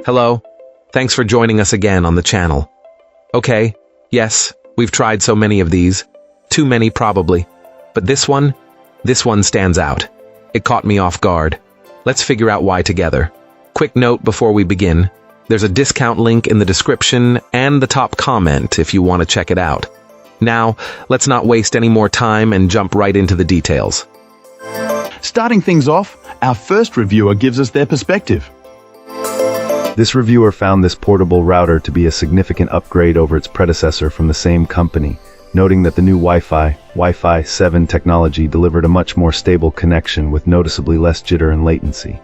Hello. Thanks for joining us again on the channel. Okay, yes, we've tried so many of these. Too many probably. But this one stands out. It caught me off guard. Let's figure out why together. Quick note before we begin. There's a discount link in the description and the top comment if you want to check it out. Now, let's not waste any more time and jump right into the details. Starting things off, our first reviewer gives us their perspective. This reviewer found this portable router to be a significant upgrade over its predecessor from the same company, noting that the new Wi-Fi 7 technology delivered a much more stable connection with noticeably less jitter and latency.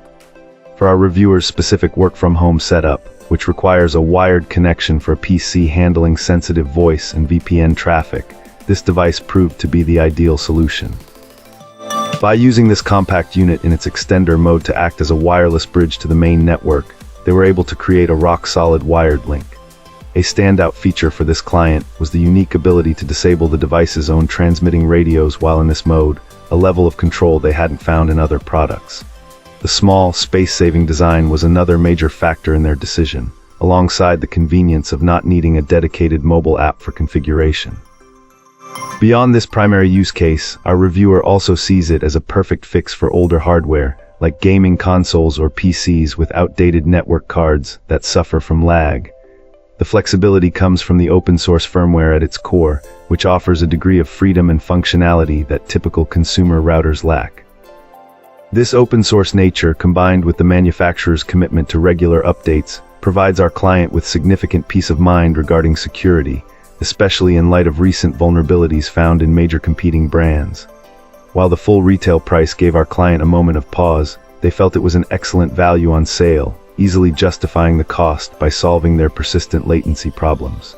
For our reviewer's specific work-from-home setup, which requires a wired connection for a PC handling sensitive voice and VPN traffic, this device proved to be the ideal solution. By using this compact unit in its extender mode to act as a wireless bridge to the main network, they were able to create a rock-solid wired link. A standout feature for this client was the unique ability to disable the device's own transmitting radios while in this mode, a level of control they hadn't found in other products. The small, space-saving design was another major factor in their decision, alongside the convenience of not needing a dedicated mobile app for configuration. Beyond this primary use case, our reviewer also sees it as a perfect fix for older hardware, like gaming consoles or PCs with outdated network cards that suffer from lag. The flexibility comes from the open-source firmware at its core, which offers a degree of freedom and functionality that typical consumer routers lack. This open-source nature, combined with the manufacturer's commitment to regular updates, provides our client with significant peace of mind regarding security, especially in light of recent vulnerabilities found in major competing brands. While the full retail price gave our client a moment of pause, they felt it was an excellent value on sale, easily justifying the cost by solving their persistent latency problems.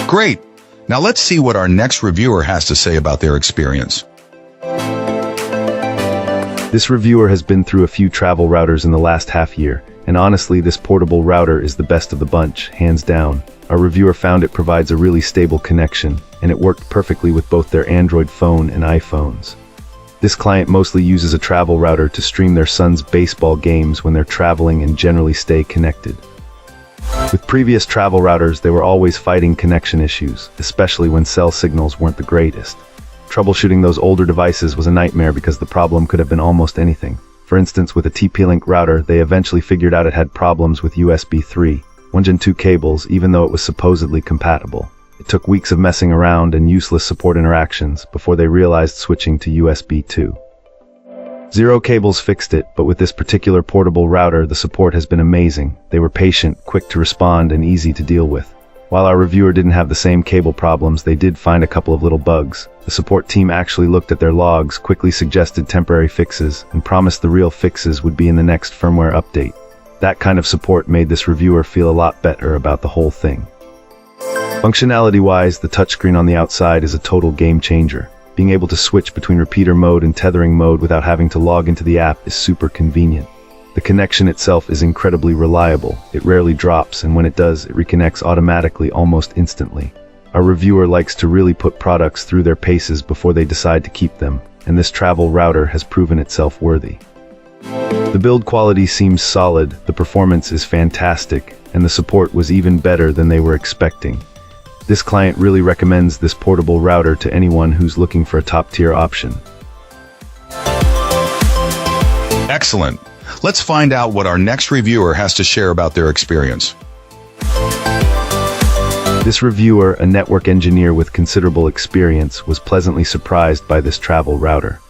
Great! Now let's see what our next reviewer has to say about their experience. This reviewer has been through a few travel routers in the last half year, and honestly, this portable router is the best of the bunch, hands down. Our reviewer found it provides a really stable connection, and it worked perfectly with both their Android phone and iPhones. This client mostly uses a travel router to stream their son's baseball games when they're traveling and generally stay connected. With previous travel routers, they were always fighting connection issues, especially when cell signals weren't the greatest. Troubleshooting those older devices was a nightmare because the problem could have been almost anything. For instance, with a TP-Link router, they eventually figured out it had problems with USB 3, 1 Gen 2 cables, even though it was supposedly compatible. It took weeks of messing around and useless support interactions before they realized switching to USB 2. Zero cables fixed it, but with this particular portable router, the support has been amazing. They were patient, quick to respond, and easy to deal with. While our reviewer didn't have the same cable problems, they did find a couple of little bugs. The support team actually looked at their logs, quickly suggested temporary fixes, and promised the real fixes would be in the next firmware update. That kind of support made this reviewer feel a lot better about the whole thing. Functionality-wise, the touchscreen on the outside is a total game changer. Being able to switch between repeater mode and tethering mode without having to log into the app is super convenient. The connection itself is incredibly reliable. It rarely drops, and when it does, it reconnects automatically almost instantly. Our reviewer likes to really put products through their paces before they decide to keep them, and this travel router has proven itself worthy. The build quality seems solid, the performance is fantastic, and the support was even better than they were expecting. This client really recommends this portable router to anyone who's looking for a top-tier option. Excellent. Let's find out what our next reviewer has to share about their experience. This reviewer, a network engineer with considerable experience, was pleasantly surprised by this travel router.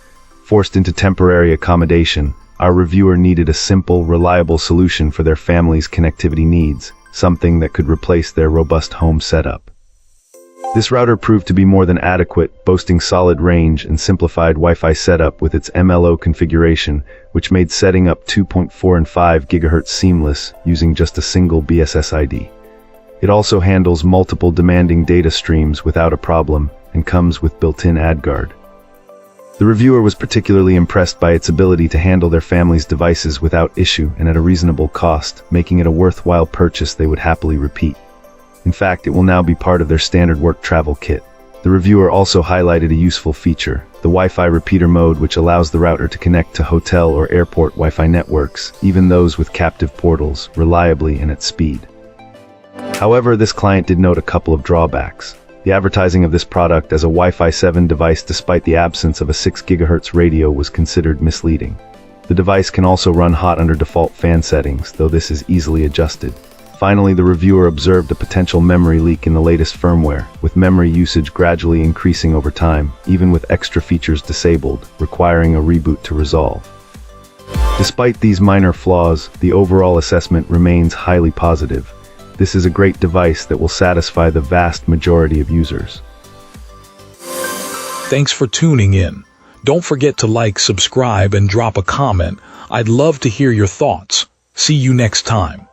Forced into temporary accommodation, our reviewer needed a simple, reliable solution for their family's connectivity needs, something that could replace their robust home setup. This router proved to be more than adequate, boasting solid range and simplified Wi-Fi setup with its MLO configuration, which made setting up 2.4 and 5 GHz seamless using just a single BSSID. It also handles multiple demanding data streams without a problem and comes with built-in AdGuard. The reviewer was particularly impressed by its ability to handle their family's devices without issue and at a reasonable cost, making it a worthwhile purchase they would happily repeat. In fact, it will now be part of their standard work travel kit. The reviewer also highlighted a useful feature, the Wi-Fi repeater mode, which allows the router to connect to hotel or airport Wi-Fi networks, even those with captive portals, reliably and at speed. However, this client did note a couple of drawbacks. The advertising of this product as a Wi-Fi 7 device despite the absence of a 6 GHz radio was considered misleading. The device can also run hot under default fan settings, though this is easily adjusted. Finally, the reviewer observed a potential memory leak in the latest firmware, with memory usage gradually increasing over time, even with extra features disabled, requiring a reboot to resolve. Despite these minor flaws, the overall assessment remains highly positive. This is a great device that will satisfy the vast majority of users. Thanks for tuning in. Don't forget to like, subscribe, and drop a comment. I'd love to hear your thoughts. See you next time.